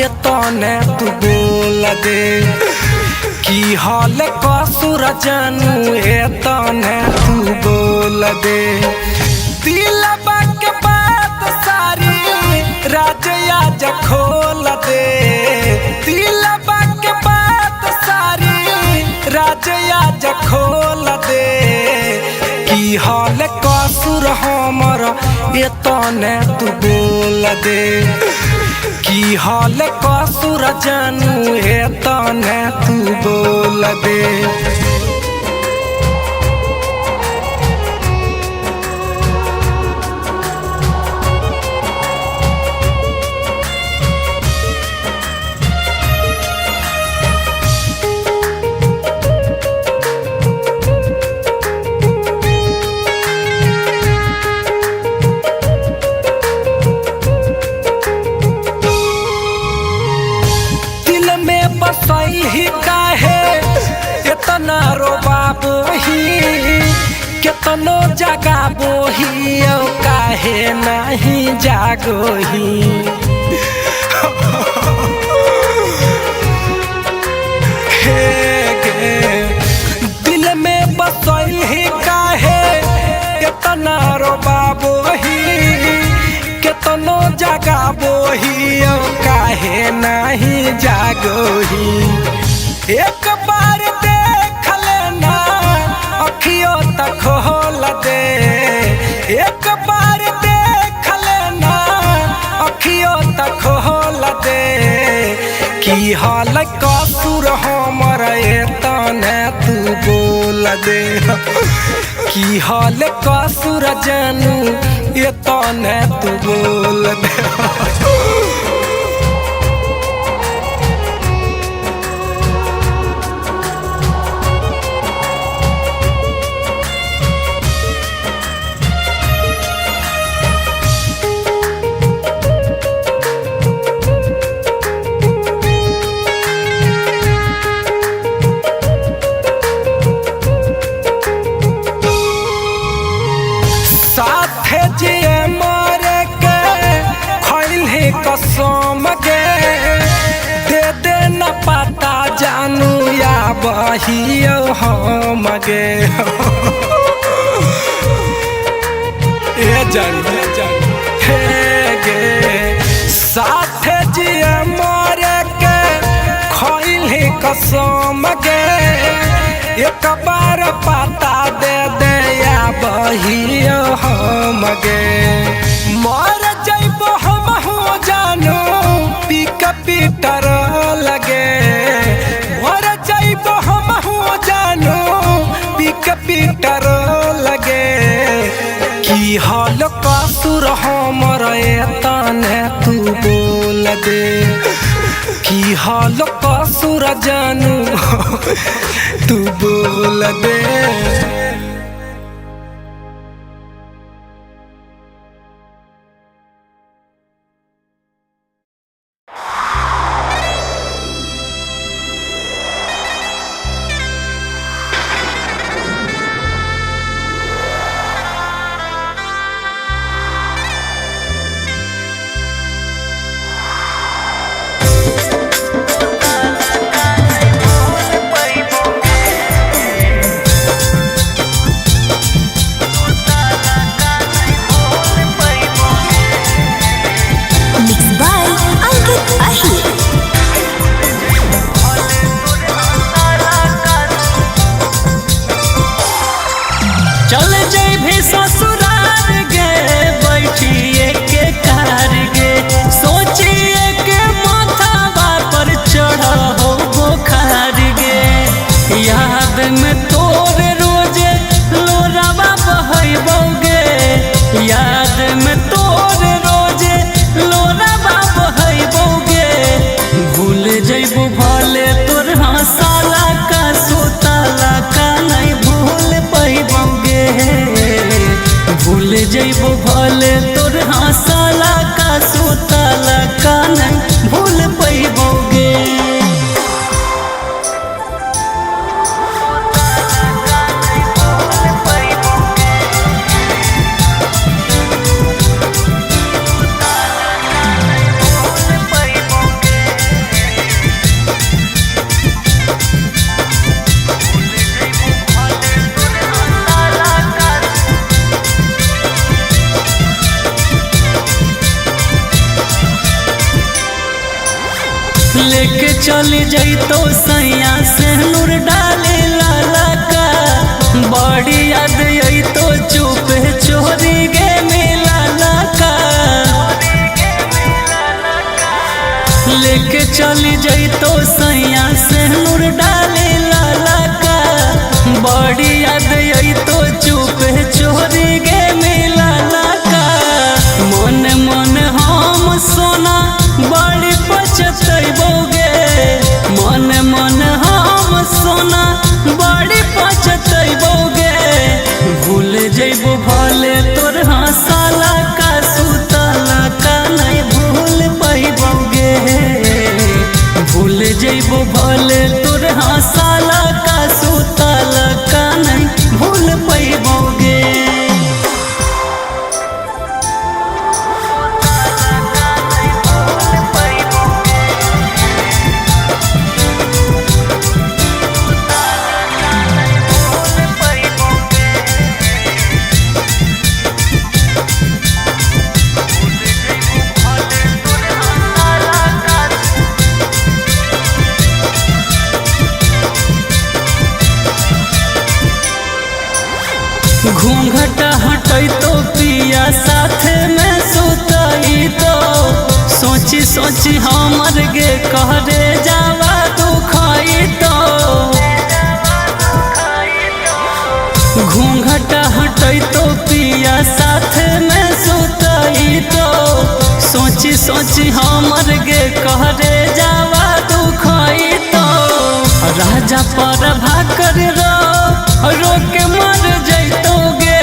ये तने तू बोल दे की हाल कसुर जानू ये तने तू बोल दे दिलबा के बात सारी राजया ज खोल दे दिलबा के बात सारी राजया ज खोल दे की हाल कसुर हमर ये तने तू बोल दे की हाल कसुर जानू ये तने तू बोल दे। सही ही काहे इतना रोबाबो ही कितनो जगाबो ही काहे नहीं जागो ही दिल में बसल ही काहे इतना रोबाबो ही कितनो जगाबो ही काहे नहीं जागो ही एक बार देख लेना अखियों तक खोल दे एक बार देख लेना अखियों तक खोल दे की हाल कसुर हमर ये तने तू बोल दे की हाल कसुर जानू ये तने तू बोल दे। कसम गे दे दे न पता जानू या बहियो हम गे हे गे साथ जिए मरे के खइले कसम गे एक बार पता दे दे या बहियो हम गे मर जइबो जानू पिक पीटर लगे मर जाइबो हम जानू पिक पीटर लगे की हाल कसुर हमर ये तने तू बोल दे की हाल कसुर जानू तू बोल दे। जइबो भले तोर हंसला का सुतला का नहीं भूल पैबोगे। लेके चली जैतो सैया से नूर डाले लाला का बड़ी याद आई तो चुप चोरी गे मेला लका लेके चली जैतो सैया से नूर डाले लाला का बड़ी याद आई तो चुप चोरी गे मेला लका मन मन हम सोना बड़ी पछतैबोगे मन मन हम सोना बड़ी पछतैबोगे भूल जइबो भले तोर हंसाला का सुतला का नहीं भूल पैबोगे भूल जइबो भले तोर हंसाला का सुतला का नहीं भूल पैबोगे घूंघटा हटई तो पिया साथ में सुतई तो सोची सोची हमर गे कहरे जावा दुखई तो घूंघटा हटई तो पिया साथ में सुतई तो सोची सोची हमर गे कहरे जावा दुखई तो राजा पर भाकर रो के मर जैतोगे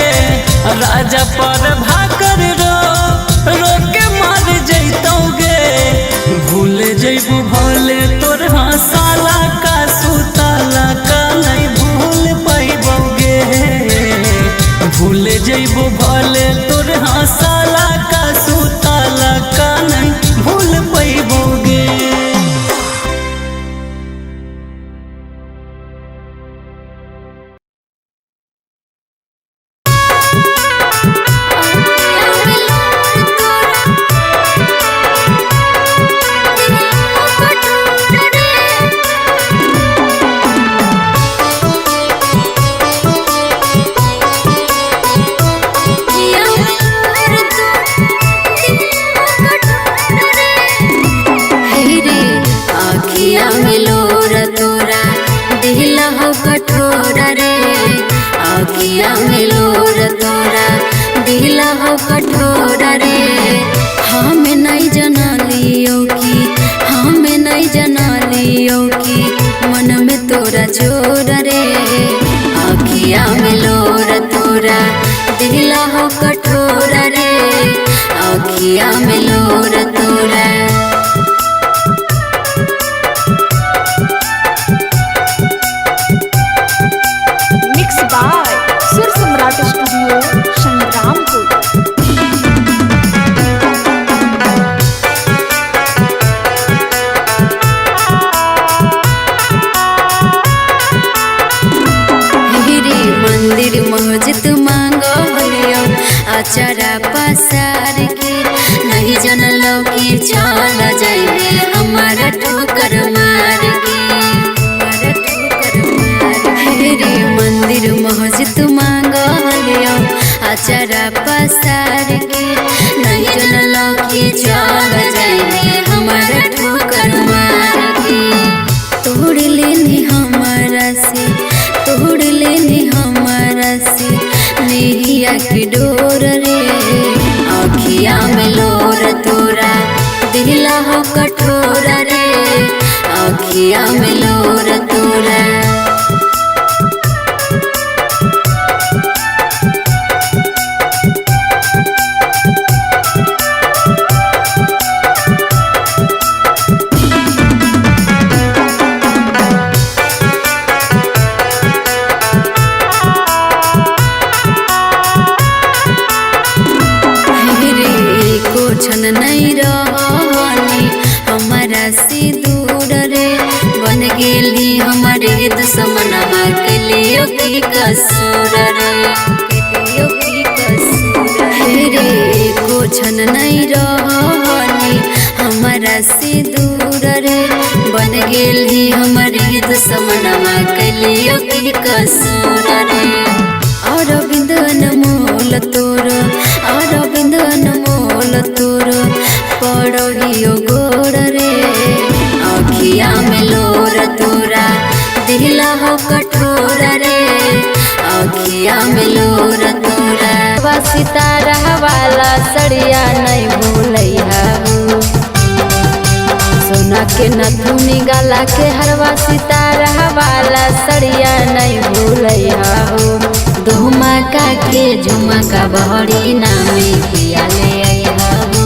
राजा पर भाकर रो के मर जैतोगे भूल जइबू भले तोर हंसाला का सुतला का नहीं भूल पैबोगे भूल जइबू भले तोर हंसाला का सुतला का नहीं भूल पैबोगे कठोरा रे हमें नहीं जना लियो कि मन में तोरा जोर रे आखिया में लोर तोरा दिला हो कठोरा रे आखिया में लोर तोरा मिक्स बाय सुर सम्राट स्टूडियो संग्रामपुर। मंदिर मस्जिद मांगो लियो आचारा पसार के नहीं जनलो कि चल जाइए हमारा ठोकर मार के रे मंदिर मस्जिद मांगो लियो आचारा पसार के नहीं जनलो कि चल जाइए हमारा ठोकर मार के तोड़ लेनी हमारा से तोड़ लेनी हमारा से नेहिया की डोर रे आखिया में लोर तोरा दिला हो कठोरा रे आखिया में लोर तोरा नहीं रहनी हमारा से दूर रे बन गेली हमारे दुश्मनमा के लिए की कसूर रे को छन नहीं रहनी हमारा से दूर रे बन गेली हमारी दुश्मनमा कलियो की कसूर रे अरविंद अनमोल तोर अरविंद अनमोल तोर पड़ियो गोर रे अखिया में लोर तोरा दिला हो कठोर रे अखिया में लोर तोरा सितारा वाला सड़िया नहीं भूलैया हो सोना के नथुनी गला के हरवा सितारा वाला सड़िया नहीं भूलैया हो धुमका के झुमका बहरी नामे पिया ले आया हो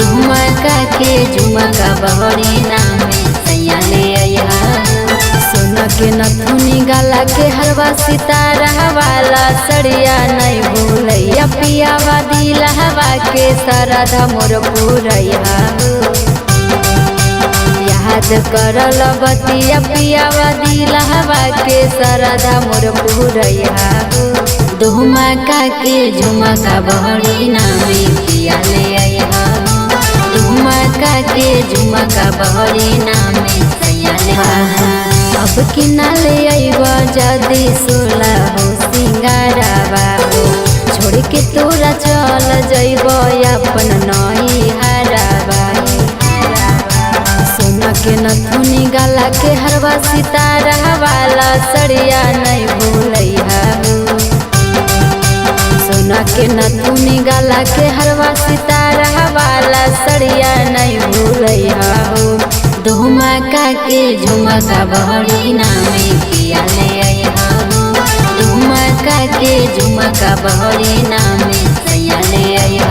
धुमका के झुमका बहरी नामे सैया ले आया हो सोना के नथुनी गला के हरवा सितारा वाला सड़िया नहीं भूलैया पियावा दिला हवा के सरधा मोर पूरैया हो याद करल बतिया पियावा दिला हवा के सरधा मोर पूरैया हो धुमका के झुमका बहरी नामे पिया ले आया हो धुमका के झुमका बहरी नामे सैया ले अब किनाले आइबा जदी सोला हो सिंगारावा हो छोड़ के तोरा चल जइबो अपन नई हरावा सोना के नथुनी गला के हरवा सितारा वाला सड़िया नहीं भूलैया हो सोना के नथुनी गला के हरवा सितारा वाला सड़िया नहीं भूलैया हो धुमका के झुमका बहरी नामे पिया ले आया हो धुमका के झुमका बहरी नामे सैया ले आया